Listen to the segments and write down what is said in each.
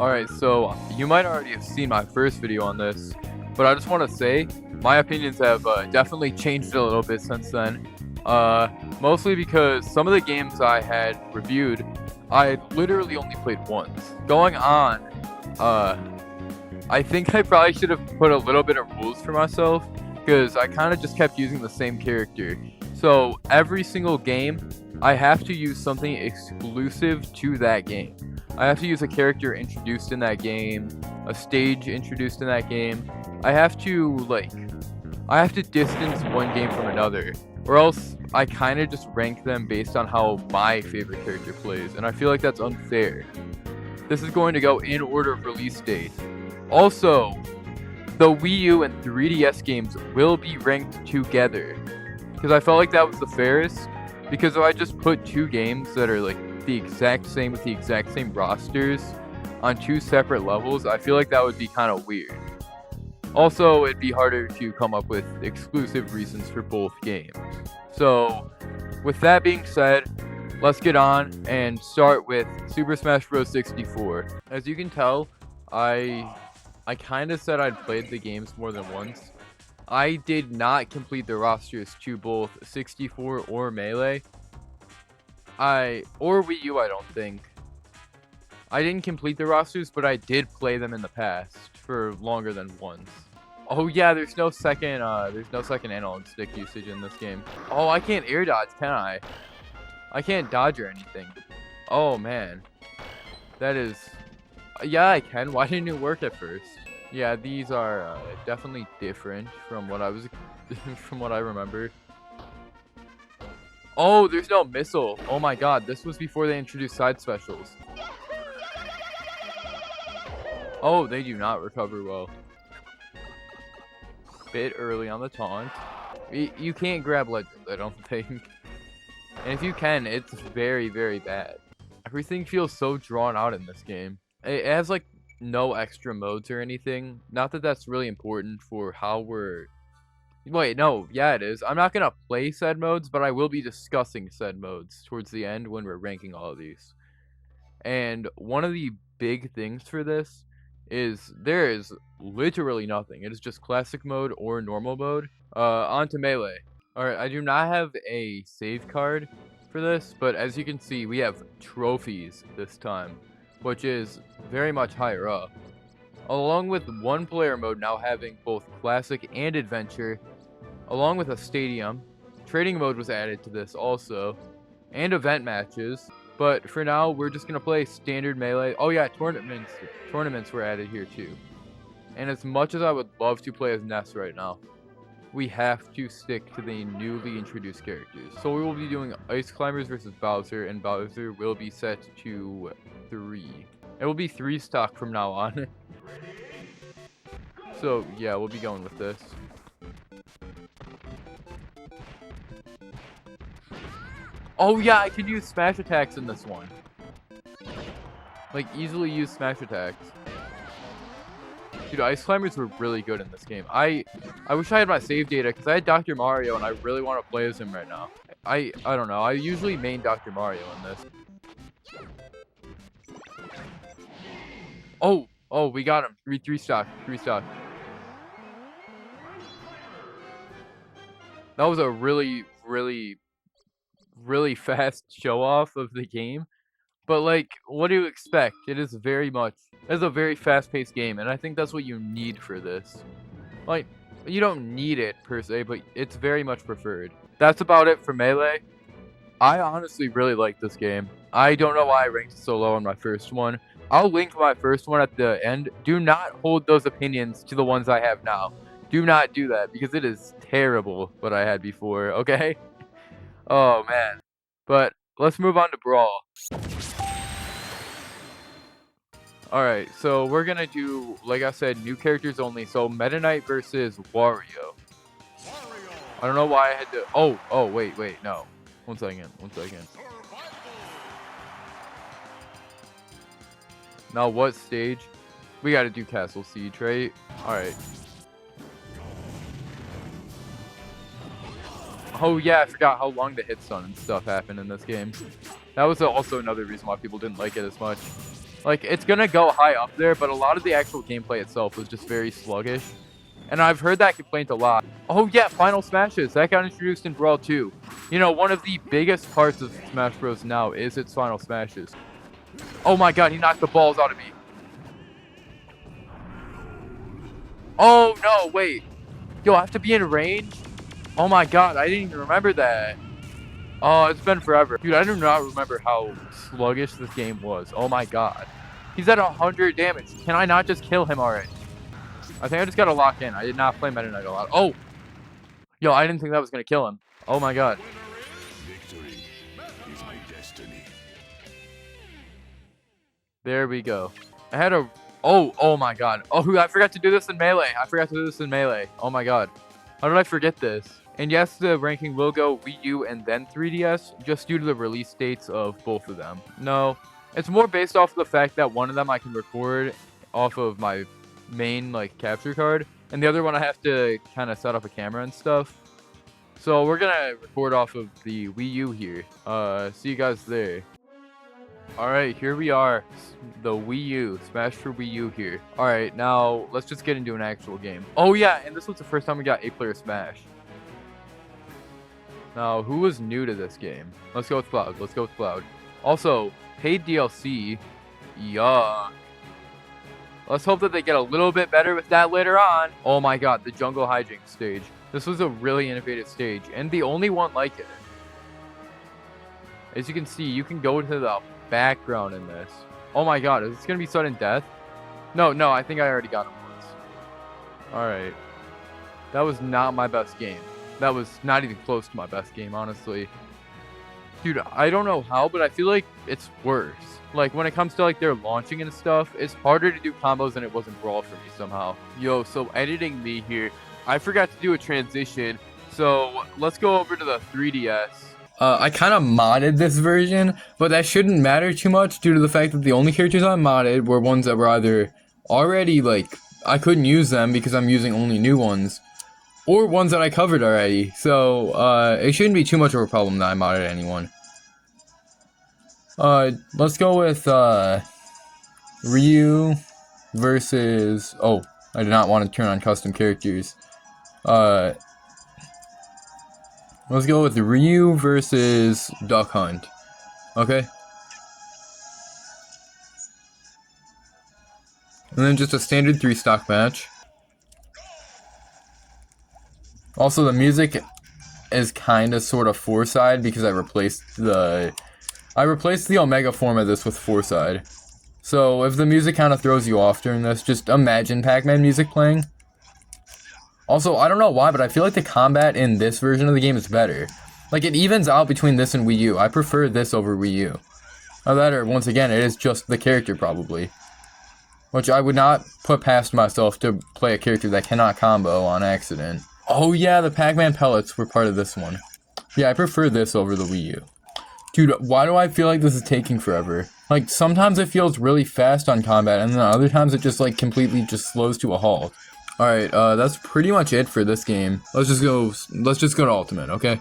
Alright, so you might already have seen my first video on this, but I just want to say my opinions have definitely changed a little bit since then. Mostly because some of the games I had reviewed, I literally only played once. Going on, uh, I think I probably should have put a little bit of rules for myself, because I kind of just kept using the same character. So every single game, I have to use something exclusive to that game. I have to use a character introduced in that game, a stage introduced in that game. I have to distance one game from another, or else I kind of just rank them based on how my favorite character plays, and I feel like that's unfair. This is going to go in order of release date. Also, the Wii U and 3DS games will be ranked together, because I felt like that was the fairest. Because if I just put two games that are like the exact same with the exact same rosters on two separate levels, I feel like that would be kind of weird. Also, it'd be harder to come up with exclusive reasons for both games. So, with that being said, let's get on and start with Super Smash Bros. 64. As you can tell, I kind of said I'd played the games more than once. I did not complete the rosters to both 64 or Melee. Or Wii U, I don't think. I didn't complete the rosters, but I did play them in the past for longer than once. Oh yeah, there's no second analog stick usage in this game. Oh, I can't air dodge, can I? I can't dodge or anything. Oh man. That is... Yeah, I can. Why didn't it work at first? Yeah, these are definitely different from what I was from what I remember. Oh, there's no missile. Oh my god, this was before they introduced side specials. Oh, they do not recover well. Bit early on the taunt. You can't grab legends, I don't think. And if you can, it's very, very bad. Everything feels so drawn out in this game. It has like no extra modes or anything. Not that that's really important for how we're... Wait, no, yeah it is. I'm not gonna play said modes, but I will be discussing said modes towards the end when we're ranking all of these. And one of the big things for this is there is literally nothing. It is just classic mode or normal mode. Onto Melee. Alright, I do not have a save card for this, but as you can see, we have trophies this time, which is very much higher up. Along with one player mode now having both classic and adventure, along with a stadium. Trading mode was added to this also, and event matches. But for now, we're just gonna play standard Melee. Oh yeah, tournaments were added here too. And as much as I would love to play as Ness right now, we have to stick to the newly introduced characters. So we will be doing Ice Climbers versus Bowser, and Bowser will be set to 3. It will be 3 stock from now on. So yeah, we'll be going with this. Oh yeah, I can use smash attacks in this one. Like, easily use smash attacks. Dude, Ice Climbers were really good in this game. I wish I had my save data, because I had Dr. Mario, and I really want to play as him right now. I don't know. I usually main Dr. Mario in this. Oh, we got him. 3 stock. 3 stock. That was a really, really, really fast show off of the game. But like, what do you expect? It's a very fast-paced game, and I think that's what you need for this. Like, you don't need it per se, but it's very much preferred. That's about it for Melee. I honestly really like this game. I don't know why I ranked it so low on my first one. I'll link my first one at the end. Do not hold those opinions to the ones I have now. Do not do that, because it is terrible what I had before, okay? Oh man. But let's move on to Brawl. Alright, so we're gonna do, like I said, new characters only. So Meta Knight versus Wario. I don't know why I had to... Oh, wait, no. One second. Now what stage? We gotta do Castle Siege, right? Alright. Oh yeah, I forgot how long the hit stun and stuff happened in this game. That was also another reason why people didn't like it as much. Like, it's gonna go high up there, but a lot of the actual gameplay itself was just very sluggish. And I've heard that complaint a lot. Oh yeah, Final Smashes. That got introduced in Brawl 2. You know, one of the biggest parts of Smash Bros. Now is its Final Smashes. Oh my god, he knocked the balls out of me. Oh no, wait. Yo, I have to be in range? Oh my god, I didn't even remember that. Oh, it's been forever. Dude, I do not remember how sluggish this game was. Oh my god. He's at 100 damage. Can I not just kill him already? I think I just gotta lock in. I did not play Meta Knight a lot. Oh! Yo, I didn't think that was gonna kill him. Oh my god. Victory is my destiny. There we go. I had a... Oh my god. Oh, I forgot to do this in Melee. Oh my god. How did I forget this? And yes, the ranking will go Wii U and then 3DS, just due to the release dates of both of them. No, it's more based off of the fact that one of them I can record off of my main, like, capture card, and the other one I have to kind of set up a camera and stuff. So we're gonna record off of the Wii U here. See you guys there. Alright, here we are. The Wii U. Smash for Wii U here. Alright, now let's just get into an actual game. Oh yeah, and this was the first time we got 8-player Smash. Now, who was new to this game? Let's go with Cloud. Also, paid DLC. Yuck. Let's hope that they get a little bit better with that later on. Oh my god, the Jungle Hijinks stage. This was a really innovative stage, and the only one like it. As you can see, you can go to the background in this. Oh my god, is this going to be sudden death? No, I think I already got him once. Alright. That was not my best game. That was not even close to my best game, honestly. Dude, I don't know how, but I feel like it's worse. Like, when it comes to, like, their launching and stuff, it's harder to do combos than it was in Brawl for me somehow. Yo, so editing me here, I forgot to do a transition, so let's go over to the 3DS. I kind of modded this version, but that shouldn't matter too much due to the fact that the only characters I modded were ones that were either already, like, I couldn't use them because I'm using only new ones, or ones that I covered already. So, it shouldn't be too much of a problem that I modded anyone. Let's go with, Ryu versus... Oh, I did not want to turn on custom characters. Let's go with Ryu versus Duck Hunt. Okay? And then just a standard 3-stock match. Also, the music is kind of sort of 4-side because I replaced the Omega form of this with 4-side. So if the music kind of throws you off during this, just imagine Pac-Man music playing. Also, I don't know why, but I feel like the combat in this version of the game is better. Like, it evens out between this and Wii U. I prefer this over Wii U. Now that, or once again, it is just the character probably. Which I would not put past myself to play a character that cannot combo on accident. Oh yeah, the Pac-Man pellets were part of this one. Yeah, I prefer this over the Wii U. Dude, why do I feel like this is taking forever? Like, sometimes it feels really fast on combat, and then other times it just, like, completely just slows to a halt. Alright, that's pretty much it for this game. Let's just go to Ultimate, okay?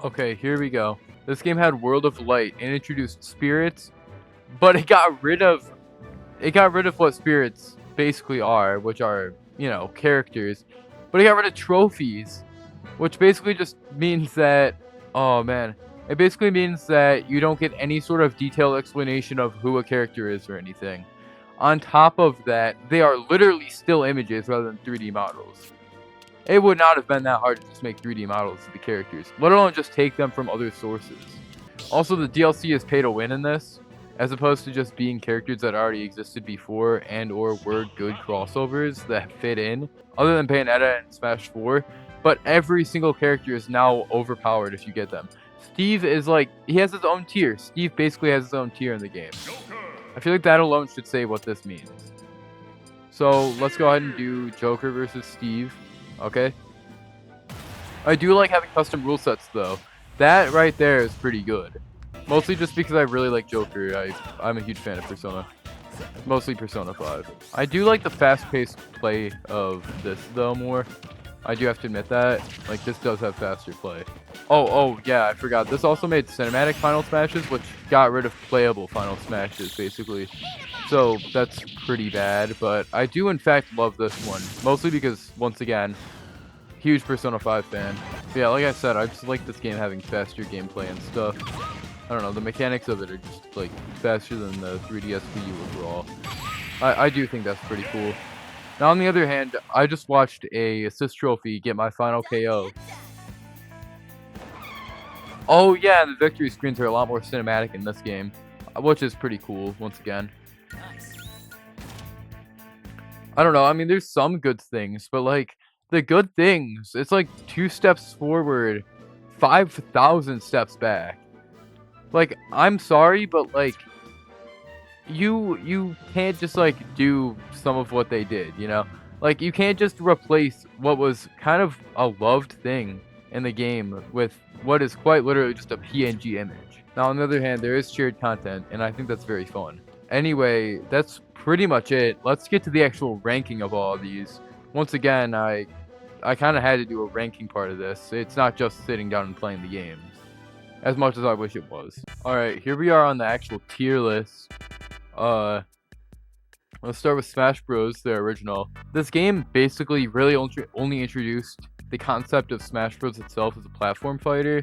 Okay, here we go. This game had World of Light and introduced spirits, but it got rid of what spirits basically are, which are, you know, characters. But it got rid of trophies, which basically just means that, oh man, it basically means that you don't get any sort of detailed explanation of who a character is or anything. On top of that, they are literally still images rather than 3D models. It would not have been that hard to just make 3D models of the characters, let alone just take them from other sources. Also, the DLC is pay to win in this, as opposed to just being characters that already existed before and or were good crossovers that fit in, other than Bayonetta and Smash 4, but every single character is now overpowered if you get them. Steve is like, he has his own tier. Steve basically has his own tier in the game. I feel like that alone should say what this means. So let's go ahead and do Joker versus Steve, okay? I do like having custom rule sets though. That right there is pretty good. Mostly just because I really like Joker. I'm a huge fan of Persona. Mostly Persona 5. I do like the fast-paced play of this though more. I do have to admit that. Like, this does have faster play. Oh, yeah, I forgot. This also made cinematic Final Smashes, which got rid of playable Final Smashes, basically. So that's pretty bad, but I do in fact love this one. Mostly because, once again, huge Persona 5 fan. But yeah, like I said, I just like this game having faster gameplay and stuff. I don't know, the mechanics of it are just, like, faster than the 3DS Wii U overall. I do think that's pretty cool. Now, on the other hand, I just watched a assist trophy get my final KO. Oh yeah, the victory screens are a lot more cinematic in this game, which is pretty cool, once again. I don't know, I mean, there's some good things, but, like, the good things, it's like 2 steps forward, 5,000 steps back. Like, I'm sorry, but, like, you can't just, like, do some of what they did, you know? Like, you can't just replace what was kind of a loved thing in the game with what is quite literally just a PNG image. Now, on the other hand, there is shared content, and I think that's very fun. Anyway, that's pretty much it. Let's get to the actual ranking of all of these. Once again, I kind of had to do a ranking part of this. It's not just sitting down and playing the games, as much as I wish it was. Alright, here we are on the actual tier list. Let's start with Smash Bros, the original. This game basically really only introduced the concept of Smash Bros itself as a platform fighter,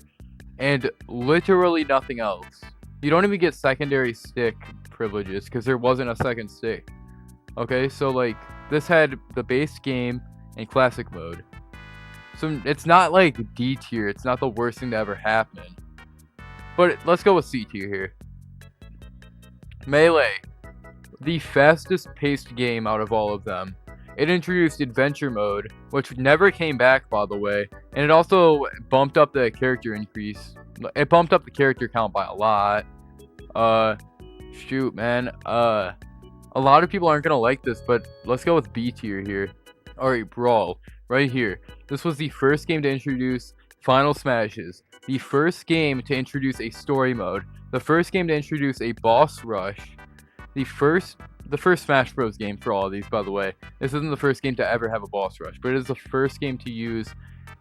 and literally nothing else. You don't even get secondary stick privileges, because there wasn't a second stick. Okay, so like, this had the base game and classic mode. So it's not like D tier, it's not the worst thing to ever happen. But let's go with C tier here. Melee. The fastest paced game out of all of them. It introduced adventure mode, which never came back, by the way, and it also bumped up the character increase. It bumped up the character count by a lot. Shoot, man. A lot of people aren't gonna like this, but let's go with B tier here. Alright, Brawl, right here. This was the first game to introduce Final Smashes, the first game to introduce a story mode, the first game to introduce a boss rush, the first Smash Bros game for all of these, by the way. This isn't the first game to ever have a boss rush, but it is the first game to use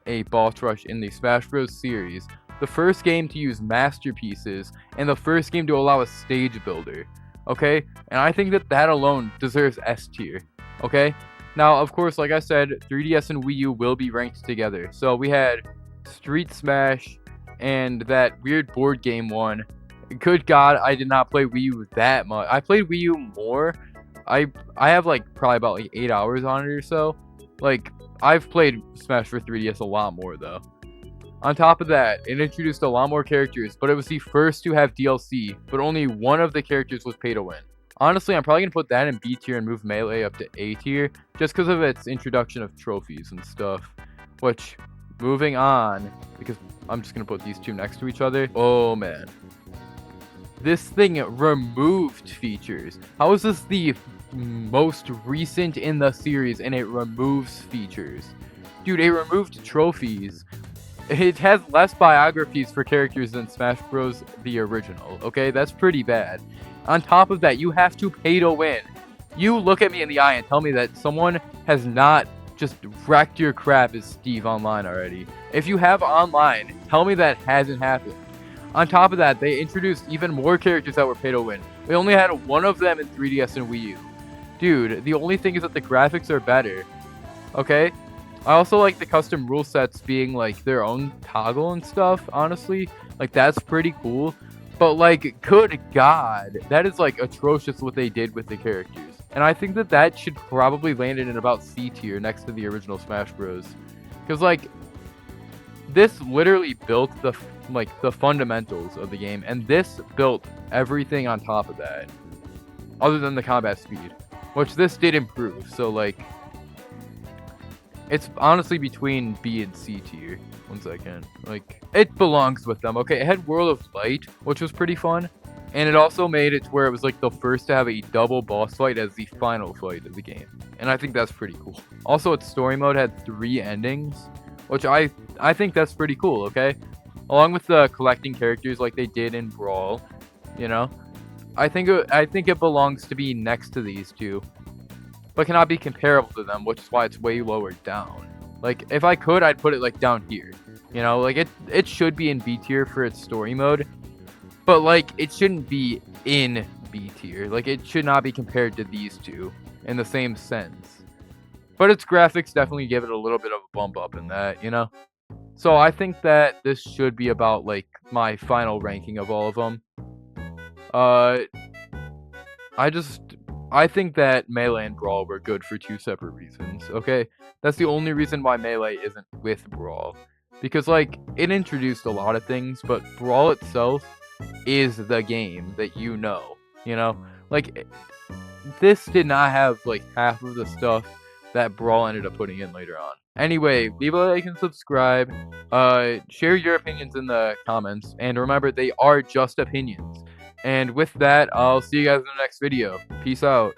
a boss rush in the Smash Bros series, the first game to use masterpieces, and the first game to allow a stage builder. Okay? And I think that alone deserves S tier. Okay? Now, of course, like I said, 3DS and Wii U will be ranked together. So we had Street Smash and that weird board game one. Good God, I did not play Wii U that much. I played Wii U more. I have like probably about like 8 hours on it or so. Like, I've played Smash for 3DS a lot more though. On top of that, it introduced a lot more characters, but it was the first to have DLC, but only one of the characters was pay to win. Honestly, I'm probably going to put that in B tier and move Melee up to A tier, just because of its introduction of trophies and stuff. Which, moving on, because I'm just going to put these two next to each other. Oh man. This thing removed features. How is this the most recent in the series and it removes features? Dude, it removed trophies. It has less biographies for characters than Smash Bros. The original, okay? That's pretty bad. On top of that, you have to pay to win. You look at me in the eye and tell me that someone has not just wrecked your crap as Steve Online already. If you have online, tell me that hasn't happened. On top of that, they introduced even more characters that were pay to win. We only had one of them in 3DS and Wii U. Dude, the only thing is that the graphics are better. Okay? I also like the custom rule sets being like their own toggle and stuff, honestly. Like, that's pretty cool. But like, good God, that is like atrocious what they did with the characters. And I think that should probably land in about C tier next to the original Smash Bros. Because like, this literally built the fundamentals of the game, and this built everything on top of that, other than the combat speed, which this did improve. So like, it's honestly between B and C tier. 1 second. Like, it belongs with them. Okay, it had World of Light, which was pretty fun. And it also made it to where it was like the first to have a double boss fight as the final fight of the game. And I think that's pretty cool. Also, its story mode had 3 endings, which I think that's pretty cool, okay? Along with the collecting characters like they did in Brawl, you know? I think it belongs to be next to these two, but cannot be comparable to them, which is why it's way lower down. Like, if I could, I'd put it like down here. You know, like it should be in B tier for its story mode, but like it shouldn't be in B tier. Like it should not be compared to these two in the same sense. But its graphics definitely give it a little bit of a bump up in that, you know? So I think that this should be about like my final ranking of all of them. Uh I think that Melee and Brawl were good for two separate reasons, okay? That's the only reason why Melee isn't with Brawl. Because, like, it introduced a lot of things, but Brawl itself is the game that you know? Like, this did not have, like, half of the stuff that Brawl ended up putting in later on. Anyway, leave a like and subscribe. Share your opinions in the comments. And remember, they are just opinions. And with that, I'll see you guys in the next video. Peace out.